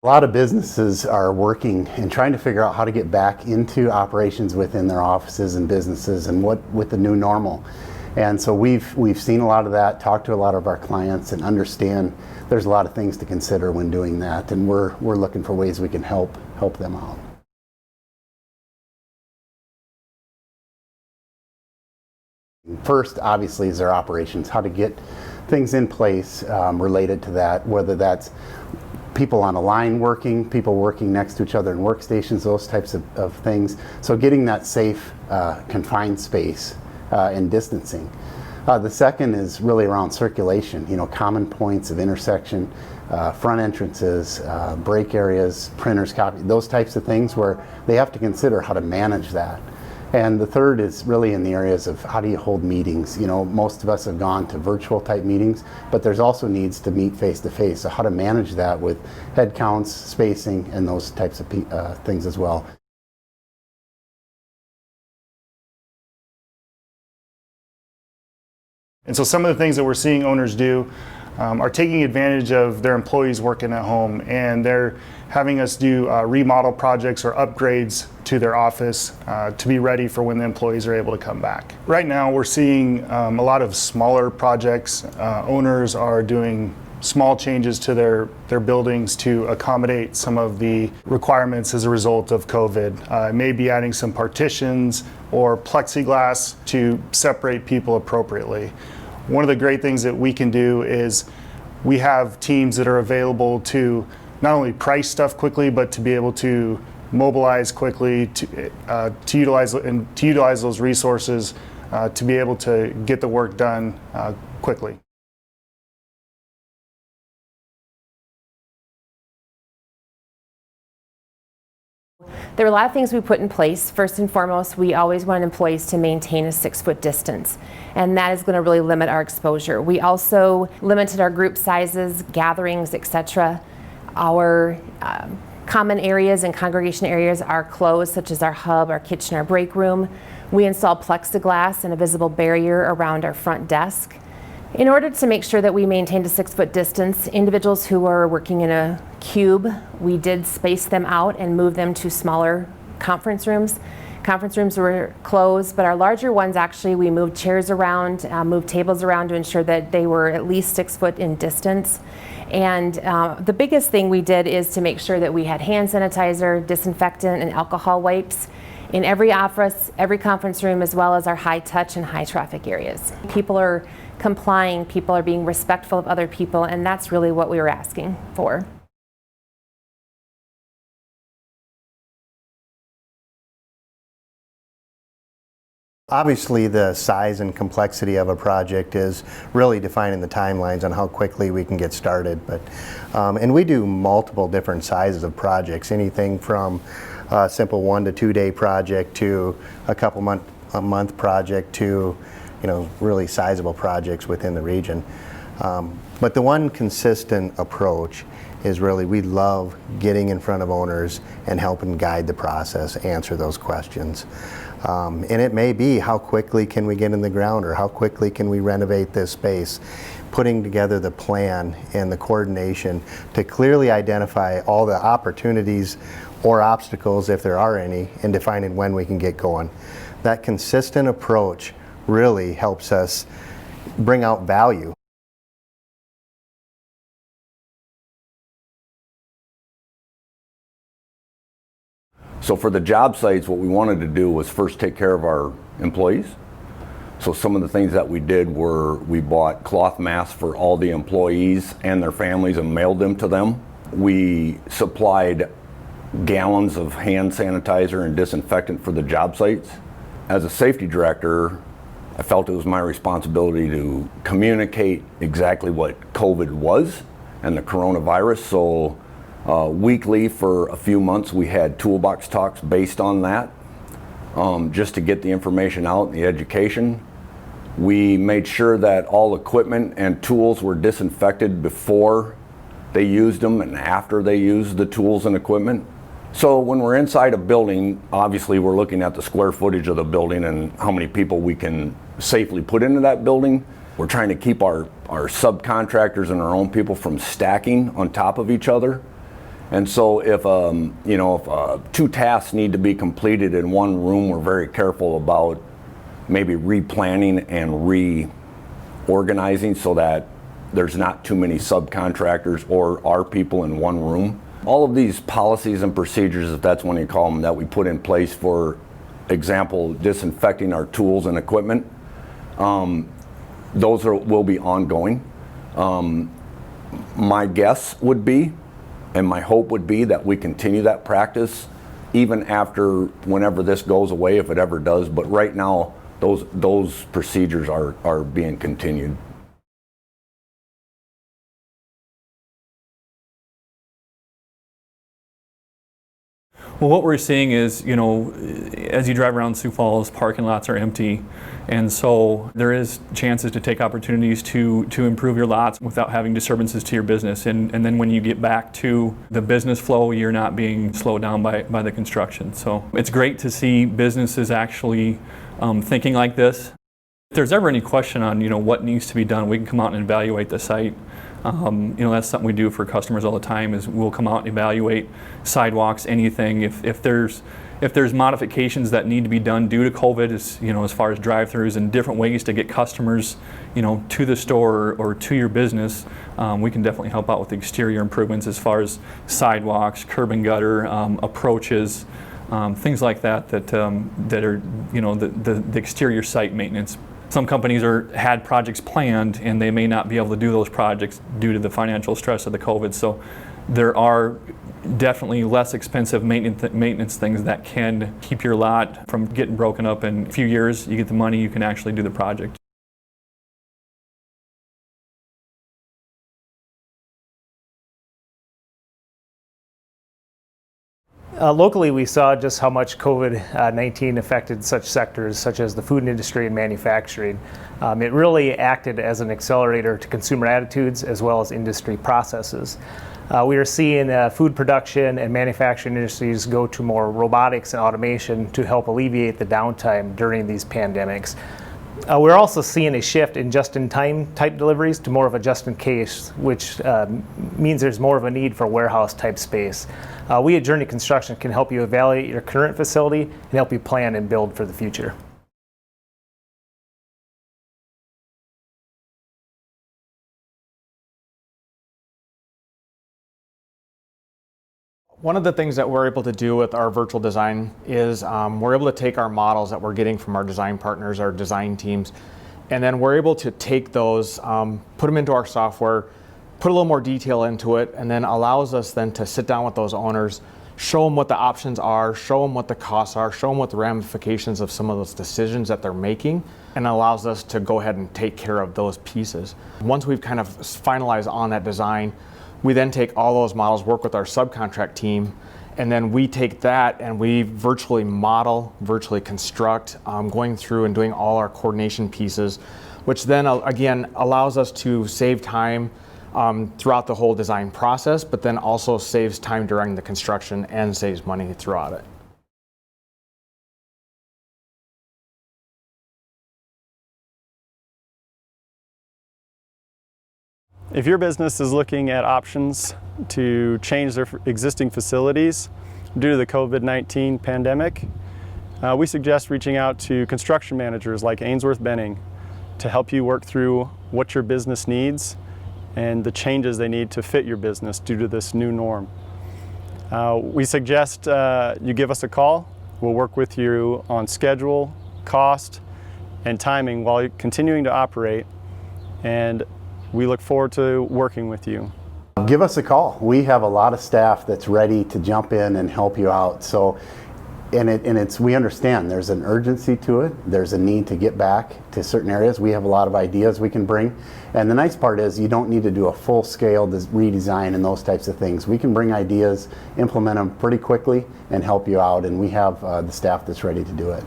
A lot of businesses are working and trying to figure out how to get back into operations within their offices and businesses and what with the new normal. And so we've seen a lot of that, talked to a lot of our clients, and understand there's a lot of things to consider when doing that, and we're looking for ways we can help them out. First, obviously, is their operations, how to get things in place related to that, whether that's people on a line working, people working next to each other in workstations, those types of things. So getting that safe, confined space and distancing. The second is really around circulation, common points of intersection, front entrances, break areas, printers, copy, those types of things where they have to consider how to manage that. And the third is really in the areas of how do you hold meetings. Most of us have gone to virtual type meetings, but there's also needs to meet face to face. So how to manage that with head counts, spacing, and those types of things as well. And so some of the things that we're seeing owners do are taking advantage of their employees working at home, and they're having us do remodel projects or upgrades to their office to be ready for when the employees are able to come back. Right now we're seeing a lot of smaller projects. Owners are doing small changes to their buildings to accommodate some of the requirements as a result of COVID. Maybe adding some partitions or plexiglass to separate people appropriately. One of the great things that we can do is we have teams that are available to not only price stuff quickly, but to be able to mobilize quickly, to utilize those resources to be able to get the work done quickly. There are a lot of things we put in place. First and foremost, we always want employees to maintain a 6-foot distance, and that is going to really limit our exposure. We also limited our group sizes, gatherings, etc. Our common areas and congregation areas are closed, such as our hub, our kitchen, our break room. We installed plexiglass and a visible barrier around our front desk. In order to make sure that we maintained a 6-foot distance, individuals who were working in a cube, we did space them out and move them to smaller conference rooms. Conference rooms were closed, but our larger ones, actually, we moved chairs around, moved tables around to ensure that they were at least 6 foot in distance. And the biggest thing we did is to make sure that we had hand sanitizer, disinfectant, and alcohol wipes in every office, every conference room, as well as our high touch and high traffic areas. People are complying, people are being respectful of other people, and that's really what we were asking for. Obviously, the size and complexity of a project is really defining the timelines on how quickly we can get started. But and we do multiple different sizes of projects, anything from a simple 1 to 2 day project to a month project to really sizable projects within the region. But the one consistent approach is really we love getting in front of owners and helping guide the process, answer those questions. And it may be how quickly can we get in the ground, or how quickly can we renovate this space, putting together the plan and the coordination to clearly identify all the opportunities or obstacles, if there are any, and defining when we can get going. That consistent approach really helps us bring out value. So for the job sites, what we wanted to do was first take care of our employees. So some of the things that we did were we bought cloth masks for all the employees and their families and mailed them to them. We supplied gallons of hand sanitizer and disinfectant for the job sites. As a safety director, I felt it was my responsibility to communicate exactly what COVID was and the coronavirus. So weekly for a few months we had toolbox talks based on that, just to get the information out and the education. We made sure that all equipment and tools were disinfected before they used them and after they used the tools and equipment. So when we're inside a building, obviously we're looking at the square footage of the building and how many people we can safely put into that building. We're trying to keep our subcontractors and our own people from stacking on top of each other. And so if if two tasks need to be completed in one room, we're very careful about maybe replanning and reorganizing so that there's not too many subcontractors or our people in one room. All of these policies and procedures, if that's what you call them, that we put in place, for example, disinfecting our tools and equipment, those will be ongoing. My guess would be, and my hope would be, that we continue that practice even after whenever this goes away, if it ever does. But right now, those procedures are being continued. Well, what we're seeing is, as you drive around Sioux Falls, parking lots are empty, and so there is chances to take opportunities to improve your lots without having disturbances to your business. And then when you get back to the business flow, you're not being slowed down by the construction. So it's great to see businesses actually thinking like this. If there's ever any question on what needs to be done, we can come out and evaluate the site. That's something we do for customers all the time, is we'll come out and evaluate sidewalks, anything. If there's modifications that need to be done due to COVID, as far as drive-throughs and different ways to get customers to the store or to your business, we can definitely help out with the exterior improvements as far as sidewalks, curb and gutter, approaches, things like that are the exterior site maintenance. Some companies had projects planned, and they may not be able to do those projects due to the financial stress of the COVID. So there are definitely less expensive maintenance things that can keep your lot from getting broken up. In a few years, you get the money, you can actually do the project. Locally, we saw just how much COVID-19 affected such sectors such as the food industry and manufacturing. It really acted as an accelerator to consumer attitudes as well as industry processes. We are seeing food production and manufacturing industries go to more robotics and automation to help alleviate the downtime during these pandemics. We're also seeing a shift in just-in-time type deliveries to more of a just-in-case, which means there's more of a need for warehouse type space. We at Journey Construction can help you evaluate your current facility and help you plan and build for the future. One of the things that we're able to do with our virtual design is we're able to take our models that we're getting from our design partners, our design teams, and then we're able to take those, put them into our software, put a little more detail into it, and then allows us then to sit down with those owners, show them what the options are, show them what the costs are, show them what the ramifications of some of those decisions that they're making, and allows us to go ahead and take care of those pieces. Once we've kind of finalized on that design, we then take all those models, work with our subcontract team, and then we take that and we virtually model, virtually construct, going through and doing all our coordination pieces, which then again allows us to save time throughout the whole design process, but then also saves time during the construction and saves money throughout it. If your business is looking at options to change their existing facilities due to the COVID-19 pandemic, we suggest reaching out to construction managers like Ainsworth Benning to help you work through what your business needs and the changes they need to fit your business due to this new norm. We suggest you give us a call. We'll work with you on schedule, cost, and timing while you're continuing to operate, and we look forward to working with you. Give us a call. We have a lot of staff that's ready to jump in and help you out. So, we understand there's an urgency to it. There's a need to get back to certain areas. We have a lot of ideas we can bring. And the nice part is you don't need to do a full-scale redesign and those types of things. We can bring ideas, implement them pretty quickly, and help you out. And we have the staff that's ready to do it.